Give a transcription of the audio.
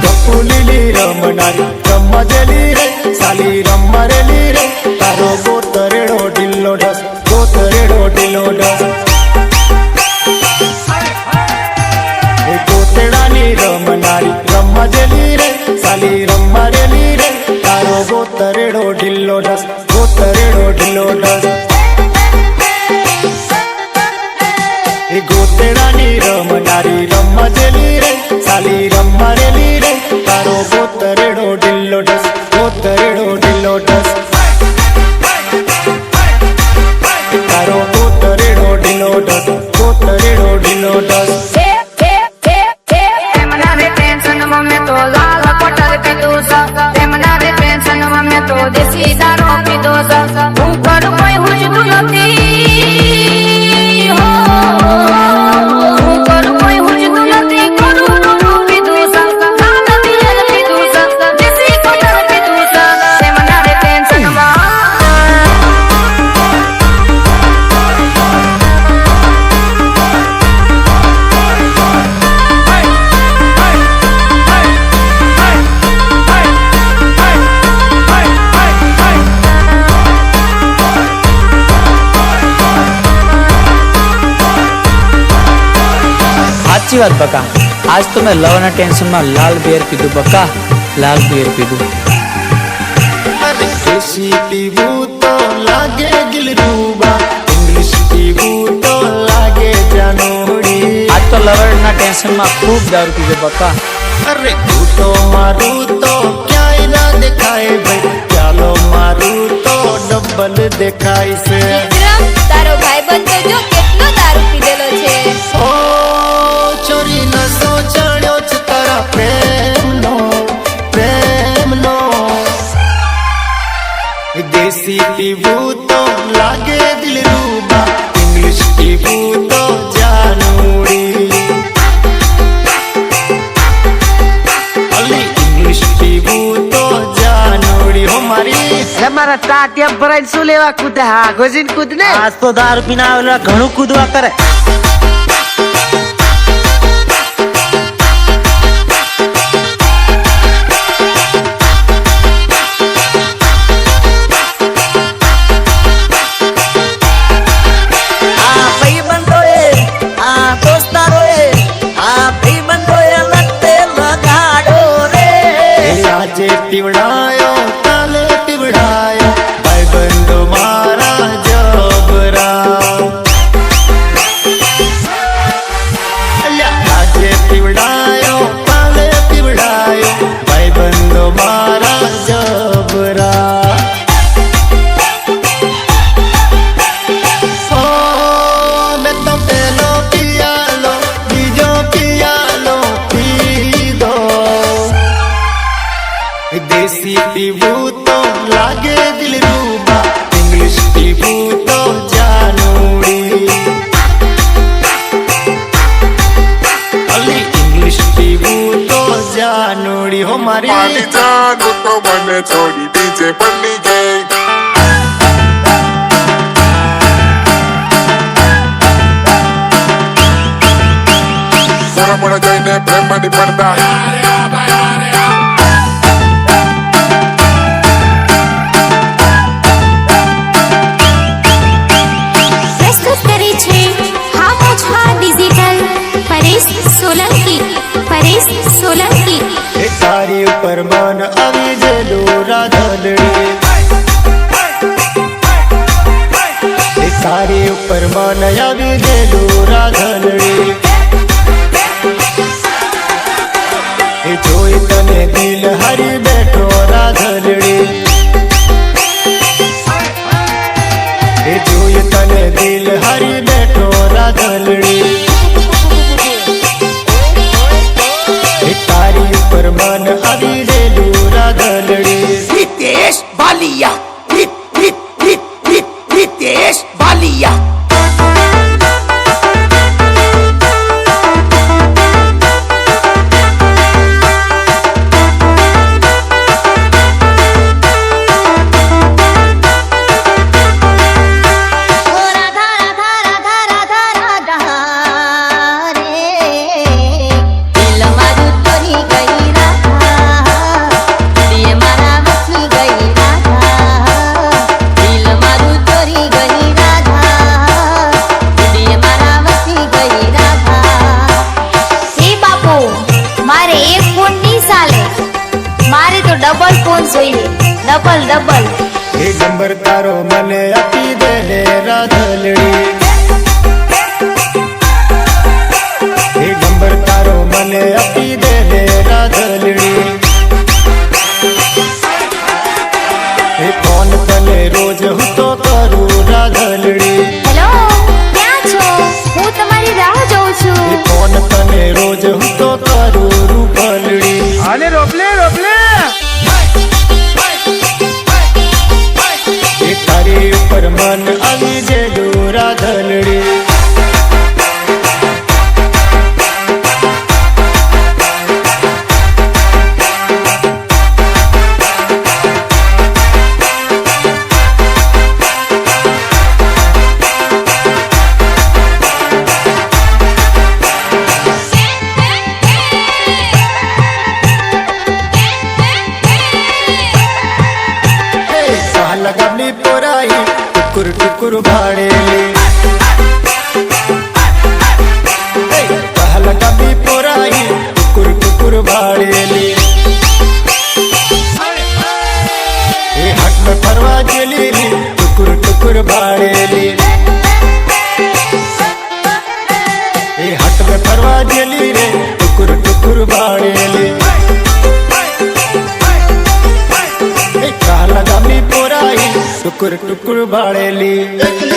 ગપ્પુ લીલી રમનારી રમજેલી રે સાલી રમરેલી રે તારો ગોતરેડો ઢીલો ઢસ ગોતરેડો ઢીલો ઢસ ગોતેડાની રમનારી રમજેલી રે સાલી રમરેલી રે તારો ગોતરેડો ઢીલો ઢસ ગોતરેડો ઢીલો ઢસ ગોતેડાની રમનારી રમજેલી રે સાલી રમરેલી રે તારો ગોતરેડો ઢીલો ઢસ ગોતરેડો ઢીલો ઢસ તારો ગોતરેડો ઢીલો ઢસ ગોતરેડો ઢીલો ઢસ દેશી દારો પીધો હું કરું કોઈ હુજતું નથી હું કરું કોઈ હુજતું નથી કરું પીધું પીધું દેશી કટર પીધું તેમના રે ટેન્શનમાં साची बात बका आज तो मैं लवना टेंशन में लाल बियर पीधु बका लाल बियर पीधु देशी पीवू तो लागे गिलरूबा इंग्लिश पीवू तो लागे जानोड़ी आज तो लवना टेंशन में खूब दारू पीधु बका अरे तू तो मारू तो क्या ना दिखाए भाई चालो मारू तो डबल दिखाई से તારો ભાઈબંધ તો જો કેટલો દારૂ પીધેલો છે ओ चोरी नसो चढ़्यो छ तारा प्रेम नो देसी पीवू तो लागे दिलरूबा इंग्लिश पीवू तो जानूड़ी अली इंग्लिश पीवू तो जानूड़ी हो मारी मारा टाटिया भराई શું લેવા કૂદે હા ગોજીન કૂદ ને આજ તો દારૂ પીના આવેલા ઘણું કૂદવા કરે टिवड़ायो ताले टिवड़ायो भाईबंधो मारा जबरा आजे टिवड़ायो ताले टिवड़ायो भाईबंधो मारा जबरा ओ मैं तो पहलो पिया लो बीजो पिया लो पी दो देसी पीवू तो लागे दिलरूबा इंग्लिश पीवू तो जानूड़ी अली इंग्लिश पीवू तो जानूड़ी हो मारी जादू तो मने छोड़ी डीजे बनी गई मोड़ा मोड़ा जाइने प्रेम नहीं पड़ता तारी ऊपर मन आवी जेलो राधलड़ी तारी ऊपर मन आवी जेलो राधलड़ी जोई तने दिल हरी बैठो राधलड़ी जोई तने दिल हरी बैठो राधलड़ी तारी ऊपर मन अभी रेलू राधलड़ी रितेश बालिया रितेश बालिया દિલ મારું તોરી ગઈ રાત મારે એક ફોન નહીં ચાલે, મારે તો ડબલ ફોન જોઈએ, ડબલ. એ નંબર તારો મને આપી દે રે રાધલડી, એ નંબર તારો મને આપી દે રે રાધલડી, એ ફોન તને રોજ હું તો કરું રાધલડી, હેલો, ક્યાં છો? હું તમારી રાહ જોઉં છું. એ ફોન તને રોજ હું તો કરું રૂપલડી. આને રોપલે એ તારી ઉપર મન આવી જેલું રાધલડી, લગામની પોરાઈ ટુકુર ટુકુર ભાડેલી, લગામની પોરાઈ ટુકુર ટુકુર ભાડેલી, એ હાટમાં ફરવા ગયેલી ટુકુર ટુકુર ભાડેલી, એ હાટમાં ફરવા ગયેલી રે ટુકુર ટુકુર ભાડેલી, લગામની પોરાઈ ટુકુર ટુકુર ભાડેલી.